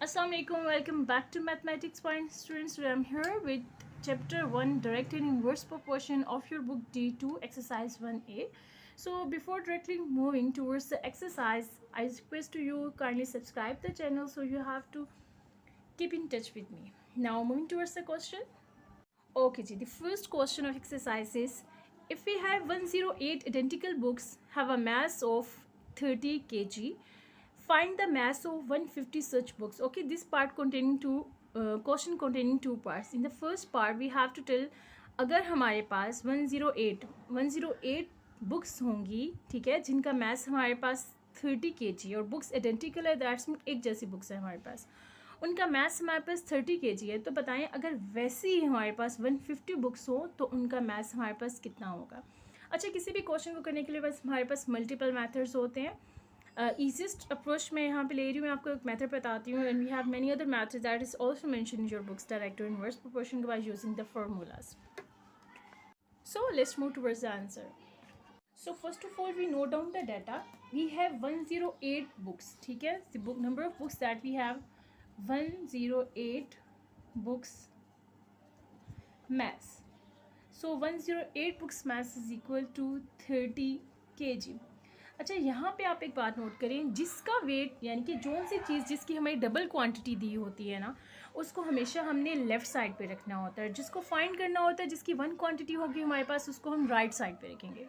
Assalamualaikum, welcome back to Mathematics Point students. Today I'm here with chapter 1 direct and inverse proportion of your book D2 exercise 1A. So before directly moving towards the exercise, I request to you kindly subscribe the channel, so you have to keep in touch with me. Now moving towards the question. Okay ji, the first question of exercise is, if we have 108 identical books have a mass of 30 kg, find the mass of 150 such books. Okay, this part containing question containing two parts. In the first part we have to tell, अगर हमारे पास 108 books होंगी, ठीक है, जिनका math हमारे पास 30 kg और books identical है, that's mean एक जैसी बुक्स है हमारे पास, उनका मैथ्स हमारे पास 30 kg है, तो बताएं अगर वैसे ही हमारे पास 150 बुक्स हो तो उनका मैथ्स हमारे पास कितना होगा. अच्छा, किसी भी क्वेश्चन को करने के लिए बस हमारे पास मल्टीपल मेथड्स होते हैं. ईजीएस्ट अप्रोच मैं यहाँ पे ले रही हूँ, मैं आपको एक मेथड बताती हूँ. And we have many other methods that is also mention in your books, direct और inverse proportion by using the formulas. So let's move towards the answer. So first of all we note down the data. We have 108 books, ठीक है. The book number of books that we have 108 books mass. So 108 books mass is equal to 30 kg. अच्छा, यहाँ पे आप एक बात note करें, जिसका वेट यानी कि जो सी चीज़ जिसकी हमें डबल क्वांटिटी दी होती है ना, उसको हमेशा हमने लेफ़्ट साइड पे रखना होता है. जिसको फाइंड करना होता है, जिसकी वन क्वांटिटी होगी हमारे पास, उसको हम राइट साइड पे रखेंगे.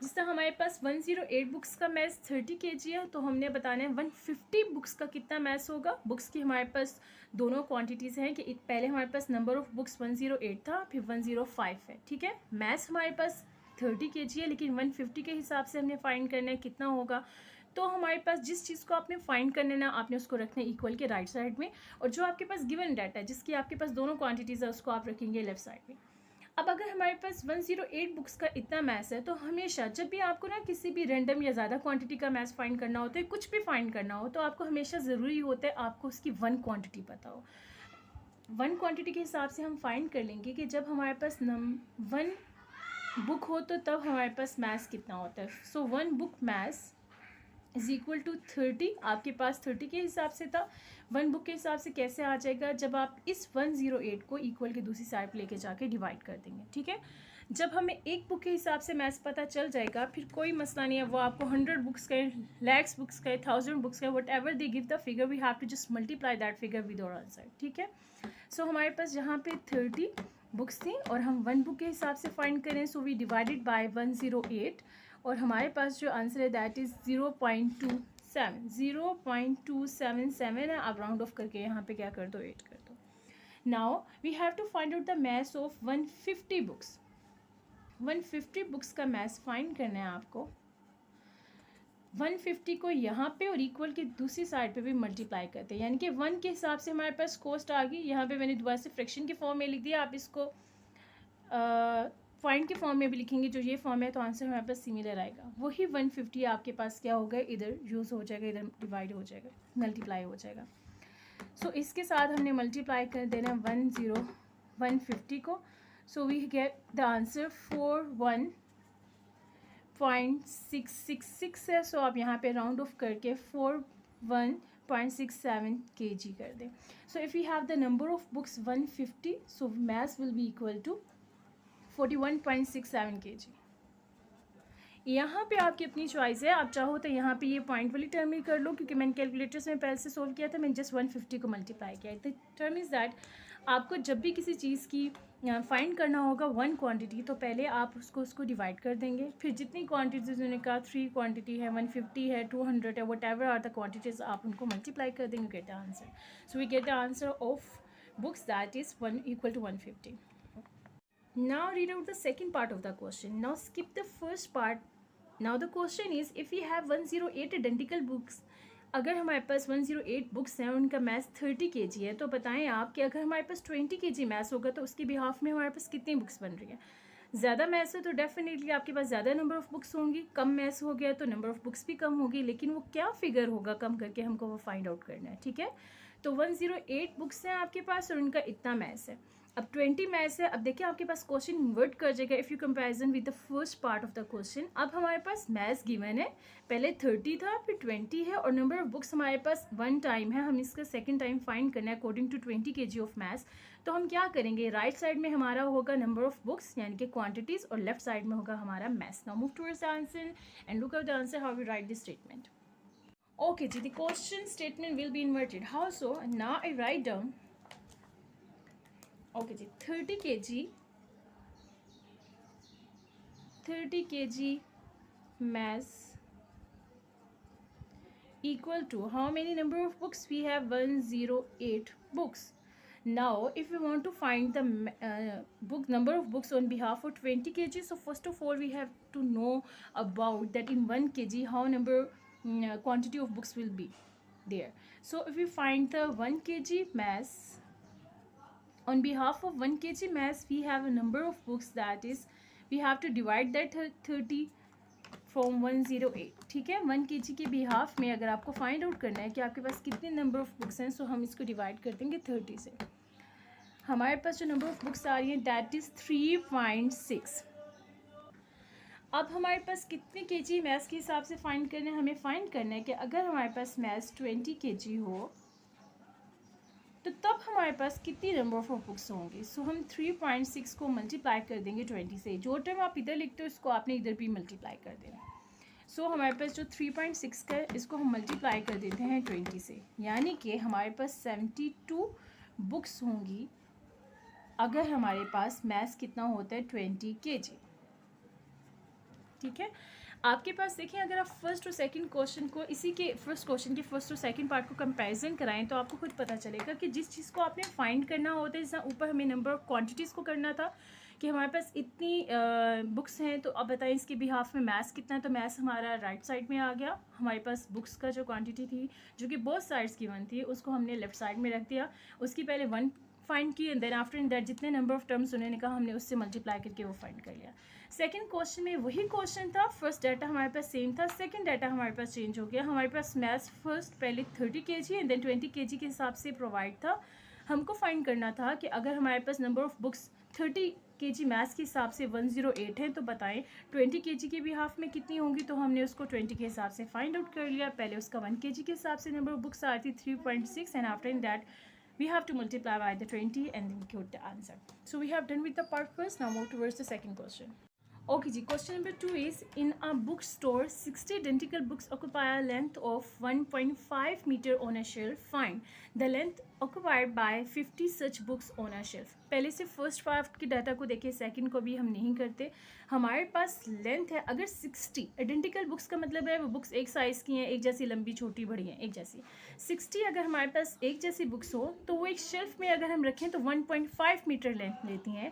जिस तरह हमारे पास 108 बुक्स का मैथ 30 kg है, तो हमने बताना है 150 बुक्स का कितना मैथ होगा. बुक्स की हमारे पास दोनों क्वांटिटीज़ हैं कि पहले हमारे पास नंबर ऑफ़ बुक्स 108 था, फिर 105 है, ठीक है. मैथ्स हमारे पास 30 kg है, लेकिन 150 के हिसाब से हमने फाइंड करना है कितना होगा. तो हमारे पास जिस चीज़ को आपने फाइंड करना है ना, आपने उसको रखना है इक्वल के राइट साइड में, और जो आपके पास गिवन डाटा है जिसकी आपके पास दोनों क्वांटिटीज़ है, उसको आप रखेंगे लेफ्ट साइड में. अब अगर हमारे पास 108 बुक्स का इतना मैथ्स है, तो हमेशा जब भी आपको ना किसी भी रैंडम या ज़्यादा क्वांटिटी का मैथ्स फाइंड करना होता है, कुछ भी फाइंड करना हो, तो आपको हमेशा ज़रूरी होता है आपको उसकी वन क्वांटिटी पता हो. वन क्वांटिटी के हिसाब से हम फाइंड कर लेंगे कि जब हमारे पास वन बुक हो तो तब हमारे पास मैथ्स कितना होता है. So one book maths is equal to 30. आपके पास 30 के हिसाब से था. वन बुक के हिसाब से कैसे आ जाएगा, जब आप इस 108 को इक्वल के दूसरी साइड पर लेके जाके डिवाइड कर देंगे, ठीक है. जब हमें एक बुक के हिसाब से मैथ्स पता चल जाएगा, फिर कोई मसला नहीं है, वो आपको 100 बुक्स का, लैक्स बुक्स का, 1000 बुक्स का, whatever they give the figure, we have to just multiply that figure with और आंसर, ठीक है. सो हमारे पास यहाँ पे 30 बुक्स थी और हम वन बुक के हिसाब से फाइंड करें, सो वी डिवाइडेड बाय 108, और हमारे पास जो आंसर है दैट इज़ 0.277 है. आप राउंड ऑफ करके यहाँ पे क्या कर दो, 8 कर दो. Now we have to find out the maths of 150 books. 150 books का मैथ्स फाइंड करना है आपको. 150 को यहाँ पे और इक्वल की दूसरी साइड पे भी मल्टीप्लाई करते हैं, यानी कि 1 के हिसाब से हमारे पास कॉस्ट आ गई. यहाँ पे मैंने दोबारा से फ्रैक्शन के फॉर्म में लिख दिया. आप इसको पॉइंट के फॉर्म में भी लिखेंगे, जो ये फॉर्म है, तो आंसर हमारे पास सिमिलर आएगा. वही 150 आपके पास क्या होगा, इधर यूज़ हो जाएगा, इधर डिवाइड हो जाएगा, मल्टीप्लाई हो जाएगा. सो इसके साथ हमने मल्टीप्लाई कर देना 150 को. So we get the answer 41.666 है. सो आप यहाँ पे राउंड ऑफ करके 41.67 kg कर दें. So if you have the number of books 150, so maths will be equal to 41.67 kg. यहाँ पे आपकी अपनी चॉइस है, आप चाहो तो यहाँ पे ये पॉइंट वाली टर्म ही कर लो, क्योंकि मैंने कैलकुलेटर्स में पहले से सोल्व किया था, मैंने जस्ट 150 को मल्टीप्लाई किया. द टर्म इज़ दैट आपको जब भी किसी चीज़ की फाइंड करना होगा वन क्वांटिटी, तो पहले आप उसको डिवाइड कर देंगे, फिर जितनी क्वांटिटीज़ उन्होंने कहा, 3 क्वांटिटी है, 150 है, 200 है, whatever are the quantities, आप उनको मल्टीप्लाई कर देंगे, get the answer. So we get the answer of books that is 1 equal to 150. Now read out the second part of the question. Now skip the first part. Now the question is, if we have 108 identical books, अगर हमारे पास 108 books हैं और उनका maths 30 kg है, तो बताएं आप कि अगर हमारे पास 20 kg मैथ्स होगा तो उसके बिहाफ में हमारे पास कितनी बुक्स बन रही है. ज़्यादा मैथ्स है तो डेफिनेटली आपके पास ज़्यादा नंबर ऑफ़ बुक्स होंगी. कम मैथ्स हो गया तो नंबर ऑफ़ बुक्स भी कम होगी, लेकिन वो क्या फिगर होगा कम करके हमको वो फाइंड आउट करना है, ठीक है. तो 108 बुक्स हैं आपके पास और उनका इतना मैथ्स है. अब 20 मैथ्स है। अब देखिए आपके पास क्वेश्चन इन्वर्ट कर जाएगा if you comparison with the first part of the question. अब हमारे पास मैथ्स गिवन है, पहले 30 था फिर 20 है और नंबर ऑफ बुक्स हमारे पास 1 टाइम है, हम इसका सेकंड टाइम फाइंड करना है according to 20 kg of maths. तो हम क्या करेंगे, राइट साइड में हमारा होगा नंबर ऑफ बुक्स यानी कि क्वांटिटीज और लेफ्ट साइड में होगा हमारा maths. Now move towards the answer and look out the answer how we write this statement. Okay ji, the question statement will be inverted. How so? Now I write down okay ji 30 kg mass equal to how many number of books? We have 108 books. Now if we want to find the book number of books on behalf of 20 kg, so first of all we have to know about that in 1 kg how number quantity of books will be there. So if we find the 1 kg mass, on behalf of 1 kg mass we have a number of books, that is we have to divide that 30 from 108. ठीक है, 1 kg के behalf में अगर आपको find out करना है कि आपके पास कितने नंबर ऑफ बुक्स हैं, सो हम इसको डिवाइड कर देंगे 30 से। हमारे पास जो नंबर ऑफ बुक्स आ रही हैं दैट इज़ 3.6। अब हमारे पास कितने kg मैथ्स के हिसाब से फाइंड करना है, हमें फाइंड करना है कि अगर हमारे पास मैथ्स 20 kg हो तो तब हमारे पास कितनी नंबर ऑफ बुक्स होंगी। सो हम 3.6 को मल्टीप्लाई कर देंगे 20 से। जो टर्म आप इधर लिखते हो इसको आपने इधर भी मल्टीप्लाई कर देना। सो हमारे पास जो 3.6 का है इसको हम मल्टीप्लाई कर देते हैं 20 से, यानी कि हमारे पास 72 बुक्स होंगी अगर हमारे पास मैथ्स कितना होता है 20 kg। ठीक है, आपके पास देखिए अगर आप फर्स्ट और सेकंड क्वेश्चन को इसी के फर्स्ट क्वेश्चन के फर्स्ट और सेकंड पार्ट को कंपैरिजन कराएं तो आपको खुद पता चलेगा कि जिस चीज़ को आपने फाइंड करना होता है, जैसा ऊपर हमें नंबर ऑफ क्वांटिटीज़ को करना था कि हमारे पास इतनी बुक्स हैं, तो अब बताएं इसके बिहाफ में मैथ्स कितना है। तो मैथ्स हमारा राइट साइड में आ गया, हमारे पास बुक्स का जो क्वान्टिटी थी जो कि बोथ साइड्स गिवन थी उसको हमने लेफ्ट साइड में रख दिया। उसकी पहले 1 फाइंड की and then after in that जितने नंबर ऑफ टर्म्स उन्होंने कहा हमने उससे मल्टीप्लाई करके वो फाइंड कर लिया। सेकंड क्वेश्चन में वही क्वेश्चन था, फर्स्ट डाटा हमारे पास सेम था, सेकंड डाटा हमारे पास चेंज हो गया। हमारे पास मैथ्स फर्स्ट पहले 30 kg एंड देन 20 kg के हिसाब से प्रोवाइड था। हमको फाइंड करना था कि अगर हमारे पास number of books 30 kg maths के हिसाब से 108 है तो बताएं 20 kg के भी हाफ में कितनी होंगी। तो हमने उसको 20 के हिसाब से फाइंड आउट कर लिया। पहले उसका 1 kg के हिसाब से नंबर ऑफ बुक्स आ रही थी 3.6 and after in that we have to multiply by the 20 and then get the answer. So we have done with the part first. Now move towards the second question. Okay ji, question number 2 is in a bookstore 60 identical books occupy a length of 1.5 meter on a shelf. Find the length occupied by 50 such books on a shelf. पहले से first part के data को देखिए, second को भी हम नहीं करते। हमारे पास लेंथ है अगर 60 आइडेंटिकल बुक्स का मतलब है वो बुक्स एक साइज़ की हैं, एक जैसी लंबी छोटी बड़ी हैं एक जैसी। 60 अगर हमारे पास एक जैसी बुक्स हो तो वो एक शेल्फ में अगर हम रखें तो 1.5 मीटर लेंथ लेती हैं।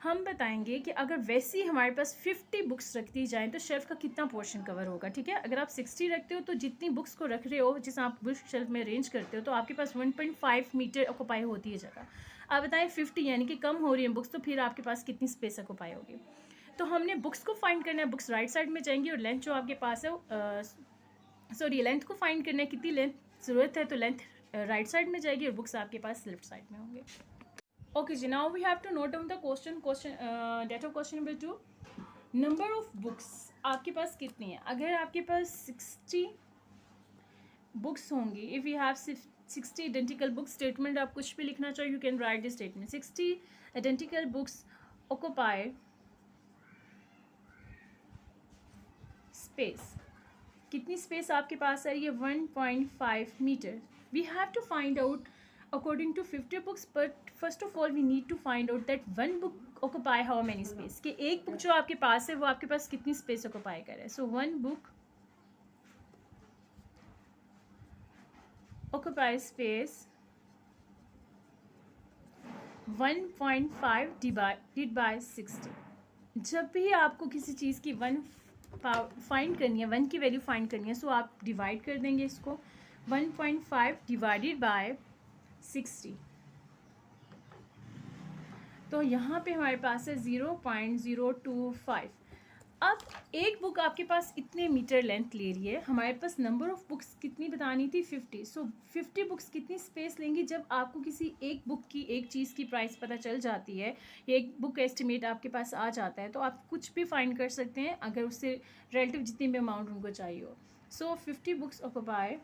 हम बताएंगे कि अगर वैसी हमारे पास 50 बुक्स रख दी जाएँ तो शेल्फ का कितना पोर्शन कवर होगा। ठीक है, अगर आप 60 रखते हो तो जितनी बुक्स को रख रहे हो, जिस आप बुक शेल्फ में अरेंज करते हो, तो आपके पास 1.5 मीटर ऑक्यूपाई होती है जगह। आप बताएं 50 यानी कि कम हो रही है बुक्स, तो फिर आपके पास कितनी स्पेस ऑक्यूपाई होगी। तो हमने बुक्स को फाइंड करना है, बुक्स राइट साइड में जाएंगी और लेंथ जो आपके पास है सॉरी लेंथ को फाइंड करना है, कितनी लेंथ ज़रूरत है तो लेंथ राइट साइड में जाएगी और बुक्स आपके पास लेफ्ट साइड में होंगे। Okay ji, now we have to note down the question data question number 2। Number of books आपके पास कितनी है। अगर आपके पास 60 बुक्स होंगी, if you have 60 identical books, statement आप कुछ भी लिखना चाहिए you can write this statement. 60 identical books occupy space, कितनी स्पेस आपके पास है, ये 1.5 metre. We have to find out according to 50 books, but first of all we need to find out that one book occupy how many space, कि एक book जो आपके पास है वो आपके पास कितनी स्पेस ऑक्यूपाई करे। सो one book occupy space 1.5 divided by 60। जब भी आपको किसी चीज़ की वन फाइंड करनी है, वन की वैल्यू फाइंड करनी है, सो आप डिवाइड कर देंगे इसको 1.5 डिवाइडेड बाय 60। तो यहाँ पे हमारे पास है 0.025। अब एक बुक आपके पास इतने मीटर लेंथ ले रही है, हमारे पास नंबर ऑफ बुक्स कितनी बतानी थी 50। सो 50 बुक्स कितनी स्पेस लेंगी? जब आपको किसी एक बुक की एक चीज़ की प्राइस पता चल जाती है, एक बुक एस्टिमेट आपके पास आ जाता है, तो आप कुछ भी फाइंड कर सकते हैं अगर उससे रिलेटिव जितनी भी अमाउंट उनको चाहिए हो। सो 50 बुक्स ऑक्यूपाई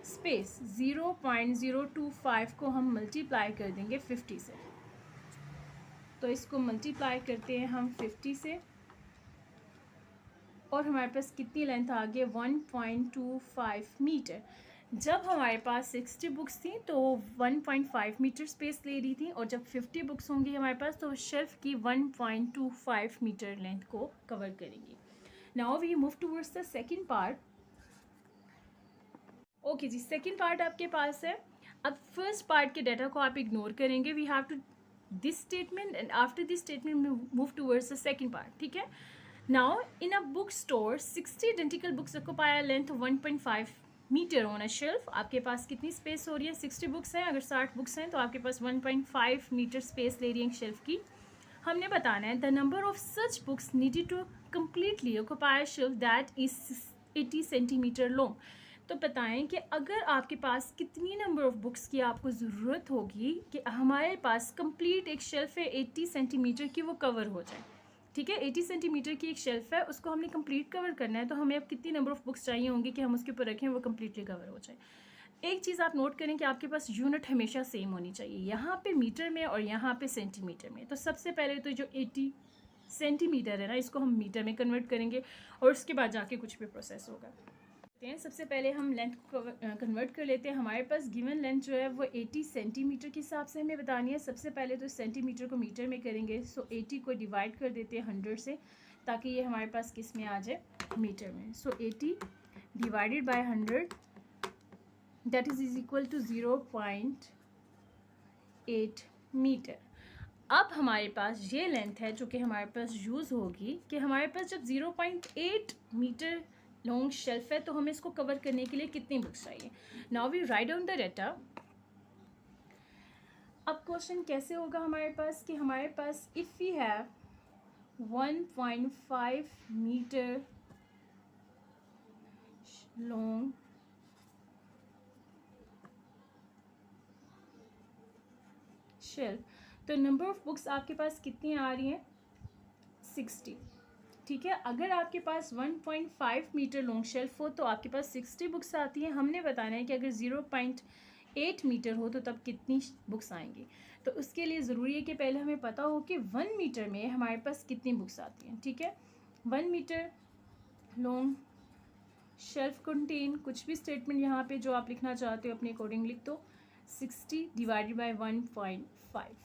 स्पेस 0.025 को हम मल्टीप्लाई कर देंगे 50 से। तो इसको मल्टीप्लाई करते हैं हम 50 से और हमारे पास कितनी लेंथ आ गई? 1.25 मीटर। जब हमारे पास 60 बुक्स थी तो 1.5 मीटर स्पेस ले रही थी, और जब 50 बुक्स होंगी हमारे पास तो शेल्फ की 1.25 मीटर लेंथ को कवर करेंगी। Now we move towards the second part. Okay ji, second part आपके पास है। अब फर्स्ट पार्ट के डाटा को आप इग्नोर करेंगे। We have to this statement and after this statement move towards the second part, ठीक है। Now, in a bookstore, 60 identical books occupy a length of 1.5 metre on a shelf। आपके पास कितनी space हो रही है? 60 बुक्स हैं। अगर 60 बुक्स हैं तो आपके पास 1.5 मीटर स्पेस ले रही है शेल्फ की। हमने बताना है the number of such books needed to completely occupy shelf that is 80 centimetre long. तो बताएं कि अगर आपके पास कितनी नंबर ऑफ बुक्स की आपको ज़रूरत होगी कि हमारे पास कंप्लीट एक शेल्फ है 80 सेंटीमीटर की, वो कवर हो जाए। ठीक है, 80 सेंटीमीटर की एक शेल्फ है, उसको हमने कंप्लीट कवर करना है, तो हमें अब कितनी नंबर ऑफ बुक्स चाहिए होंगी कि हम उसके ऊपर रखें वो कंप्लीटली कवर हो जाए। एक चीज़ आप नोट करें कि आपके पास यूनिट हमेशा सेम होनी चाहिए, यहाँ पे मीटर में और यहाँ पे सेंटीमीटर में। तो सबसे पहले तो जो 80 सेंटीमीटर है ना, इसको हम मीटर में कन्वर्ट करेंगे और उसके बाद जाके कुछ भी प्रोसेस होगा। सबसे पहले हम लेंथ को कन्वर्ट कर लेते हैं। हमारे पास गिवन लेंथ जो है वो 80 सेंटीमीटर के हिसाब से हमें बतानी है। सबसे पहले तो सेंटीमीटर को मीटर में करेंगे। सो 80 को डिवाइड कर देते हैं 100 से, ताकि ये हमारे पास किस में आ जाए? मीटर में। So 80 divided by 100 that is equal to 0.8 metre. अब हमारे पास ये लेंथ है जो कि हमारे पास यूज़ होगी कि हमारे पास जब 0.8 मीटर लॉन्ग शेल्फ है तो हमें इसको कवर करने के लिए कितनी बुक्स चाहिए। Now we write down the data. अब क्वेश्चन कैसे होगा हमारे पास कि हमारे पास if we have 1.5 metre long shelf, तो नंबर ऑफ बुक्स आपके पास कितनी आ रही हैं? 60। ठीक है, अगर आपके पास 1.5 मीटर लॉन्ग शेल्फ हो तो आपके पास 60 बुक्स आती हैं। हमने बताना है कि अगर 0.8 मीटर हो तो तब कितनी बुक्स आएंगी। तो उसके लिए ज़रूरी है कि पहले हमें पता हो कि 1 मीटर में हमारे पास कितनी बुक्स आती हैं। ठीक है, 1 मीटर लॉन्ग शेल्फ कंटेन, कुछ भी स्टेटमेंट यहाँ पे जो आप लिखना चाहते हो अपने अकॉर्डिंग लिख दो। 60 डिवाइडेड बाई 1.5,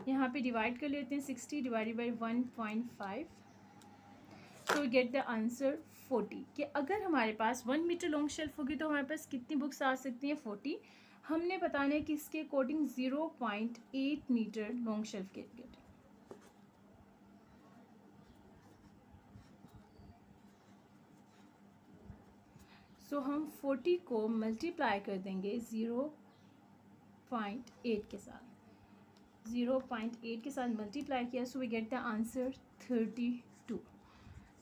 यहाँ पे डिवाइड कर लेते हैं 60 डिवाइडेड बाई 1.5, तो गेट द आंसर 40। कि अगर हमारे पास 1 मीटर लॉन्ग शेल्फ होगी तो हमारे पास कितनी बुक्स आ सकती हैं? 40। हमने बताना है कि इसके अकॉर्डिंग 0.8 मीटर लॉन्ग शेल्फ के लिए। सो हम 40 को मल्टीप्लाई कर देंगे 0.8 के साथ। 0.8 के साथ मल्टीप्लाई किया, so we get the answer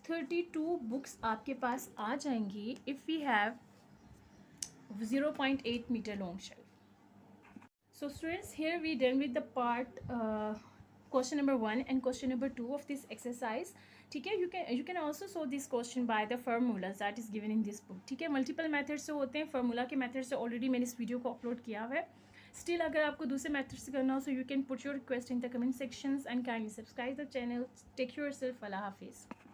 32 books आपके पास आ जाएंगी if we have 0.8 metre long shelf. So students, here we done with the part question number 1 and question number 2 of this exercise. ठीक है, you can also solve this question by the formulas that is given in this book. ठीक है, multiple method से होते हैं, formula के method से already मैंने इस वीडियो को अपलोड किया हुआ है। स्टिल अगर आपको दूसरे मेथड से करना हो so you can put your request in the comment sections and kindly subscribe the channel. Take care yourself. अल्लाह हाफिज़।